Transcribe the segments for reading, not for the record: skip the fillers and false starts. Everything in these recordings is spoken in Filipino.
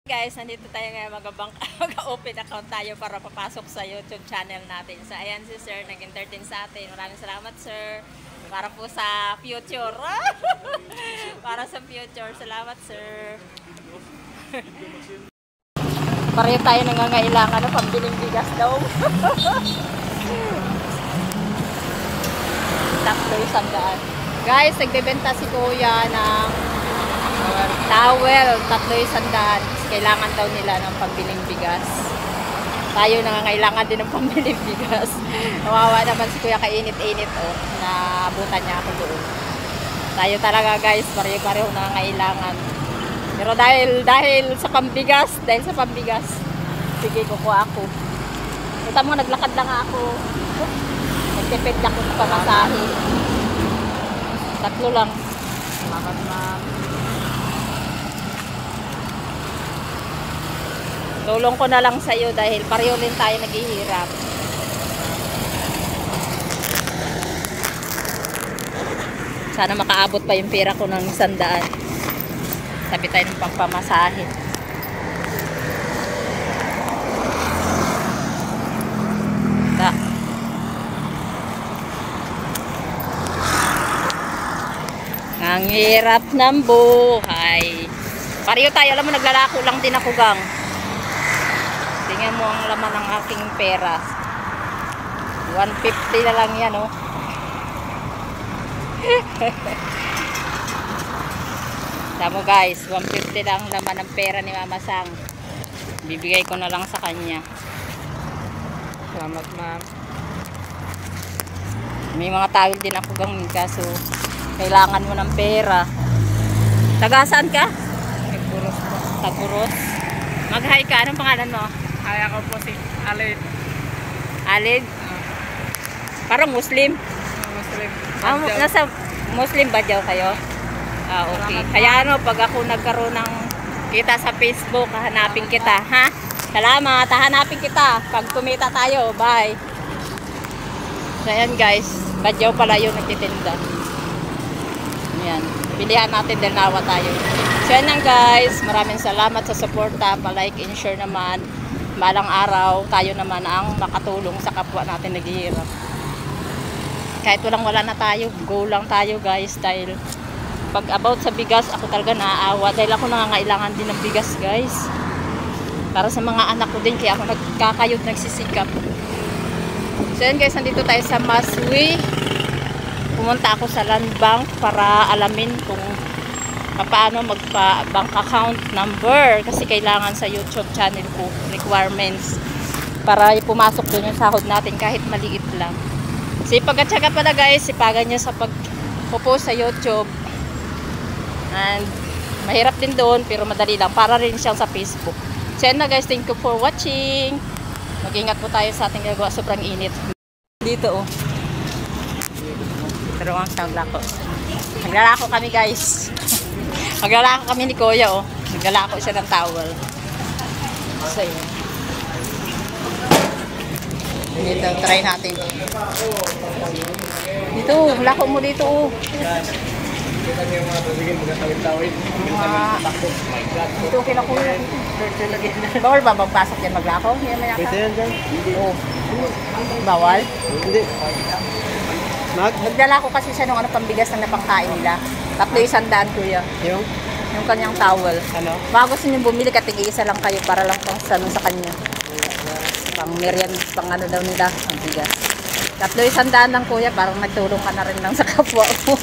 Guys, nandito tayo ngayon mag-open account tayo para papasok sa YouTube channel natin. So, ayan si Sir, nag-entertain sa atin. Maraming salamat, Sir. Para po sa future. Para sa future. Salamat, Sir. Pareho tayo nangangailangan ng pambiling bigas daw. Tatlo yung sandaan. Guys, nagbebenta si Kuya ng towel. Tatlo yung sandaan. Kailangan daw nila ng pambiling bigas. Tayo nangangailangan din ng pambiling bigas. Nawawa naman si Kuya, kainit-init na abutan niya ako doon. Tayo talaga guys, pareho-pareho nangangailangan. Pero dahil sa pambigas, sige kukuha ako. Kita mo, naglakad lang ako. Nagtipid lang ako sa pamasahe. Tatlo lang. Salamat, ma'am. Tulong ko na lang sa iyo dahil pareho rin tayo naghihirap. Sana makaabot pa yung pera ko ng 100. Sabi tayo ng pampamasahe. Ang hirap ng buhay. Pareho tayo, alam mo, naglalako lang din ako, gang. Tingnan mo ang laman ng aking pera. 150 na lang yan, oh. Tama guys, 150 lang laman ng pera ni Mama Sang. Bibigay ko na lang sa kanya. Salamat, ma'am. May mga tawil din ako gang, kaso kailangan mo ng pera. Taga saan ka? Taguros po. Taguros. Mag-hi ka. Anong pangalan mo? Ay, ako po si Alid. Alid? Parang Muslim. Muslim. Nasa Muslim ba daw kayo? Okay. Kaya pag ako nagkaroon ng kita sa Facebook, hahanapin kita, ha? Salamat, hahanapin kita. Pag kumita tayo, bye. So, ayan guys. Badyaw pala yun nagtitinda. Ayan. Pilihan natin dahil nawa tayo. So, yan lang guys. Maraming salamat sa suporta. Pa-like and share naman. Balang araw, tayo naman ang makatulong sa kapwa natin naghihirap. Kahit wala na tayo, go lang tayo guys. Dahil pag about sa bigas, ako talaga naaawa. Dahil ako nangangailangan din ng bigas guys. Para sa mga anak ko din, kaya ako nagkakayod, nagsisikap. So yan guys, nandito tayo sa Maswi. Pumunta ako sa Land Bank para alamin kung paano magpa-bank account number kasi kailangan sa YouTube channel ko requirements para pumasok doon yung sahod natin kahit maliit lang. Sipag at syaga pala guys, sipagan nyo sa pag-post sa YouTube. And mahirap din doon pero madali lang, para rin siyang sa Facebook. So yan na guys, thank you for watching. Mag-ingat po tayo sa ating gagawa, sobrang init dito pero ang naglako. Naglalako kami guys. Maglalako kami ni Kuya Naglalako siya ng towel. So yun. Dito, try natin. Dito, lako mo dito. Dito kila Kuya. Bawal ba magpasok yan maglako? Pwede yan dyan? Oo. Bawal? Hindi. Nagdala ko kasi siya nung pambigas na napangkain nila. 300 Kuya. Yung kanyang towel. ano? Baka gusto nyo bumili, katig-isa lang kayo para lang pang sa kanya. Pang merian, pang ano daw nila, ang bigas. 300 lang Kuya, parang nagtulong ka na rin lang sa kapwa mo.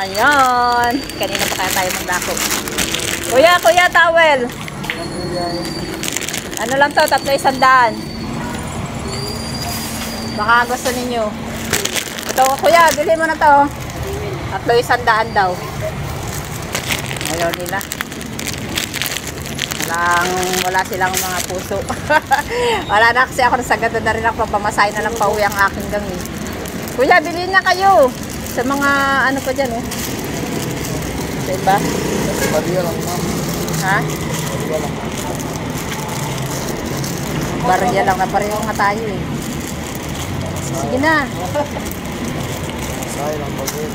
Ayan. Kanina pa kaya tayo magdako. Kuya, towel. Ano lang to, 300. Baka gusto ninyo. Ito, Kuya, bilhin mo na to. 300 daw. Ayaw nila. Wala silang mga puso. Wala na kasi ako, nasagad na rin ako. Pamasahin na lang pauwi ang aking gami. Kuya, bilhin na kayo. Sa mga ano pa dyan, Diba? Bariya lang, ma'am. Ha? Bariya lang. Pareho nga tayo Sige na. Sayang lang pag-uwi.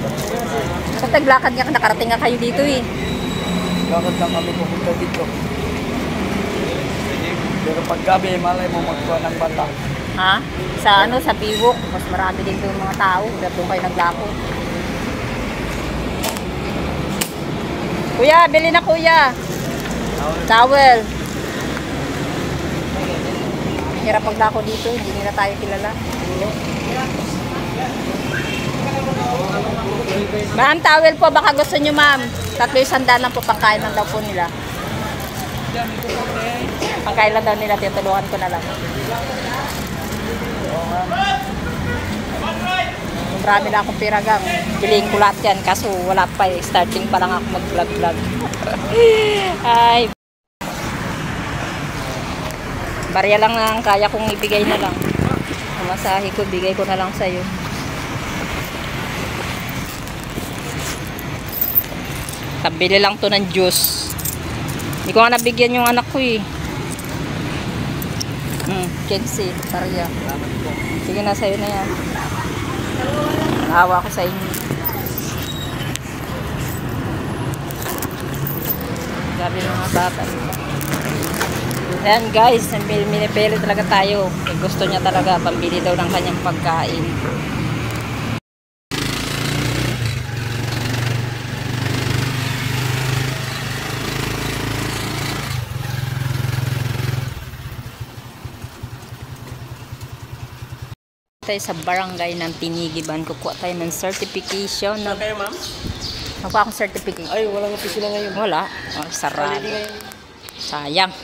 Kasi naglakad nga, nakarating nga kayo dito Lakad lang kami pupunta dito. Pero pag gabi, malay mo magkuha ng bata. Ha? Sa ano, sa Biwok, mas marami din doon mga tao. Doon kayo naglako. Kuya, bili na kuya. Towel. Hirap paglako dito, hindi nila tayo kilala. Ma'am, towel po, baka gusto nyo ma'am. 300 lang po, pangkain lang daw po nila. Pangkain lang daw nila, tinutulungan ko na lang. Marami na akong piragang. Piliin ko lahat yan, kaso wala pa eh. Starting pa lang ako mag-vlog-vlog. Ay. Barya lang ang kaya kong ibigay na lang. Masahe ko, bigay ko na lang sa'yo. Kabili lang to ng juice. Hindi ko nga nabigyan yung anak ko eh. Kenzie, Tarya. Sige na, sa'yo na yan. Naawa ko sa inyo. Gabi mga bata. Ayan guys, minipili talaga tayo. Gusto niya talaga, pambili daw ng kanyang pagkain. Tayo sa barangay ng Tinigiban, kukuha tayo ng certification. Saan kayo, ma'am? Nakuha akong certificate. Ay, wala nga sila ngayon. Wala. Oh, sarado. Sayang.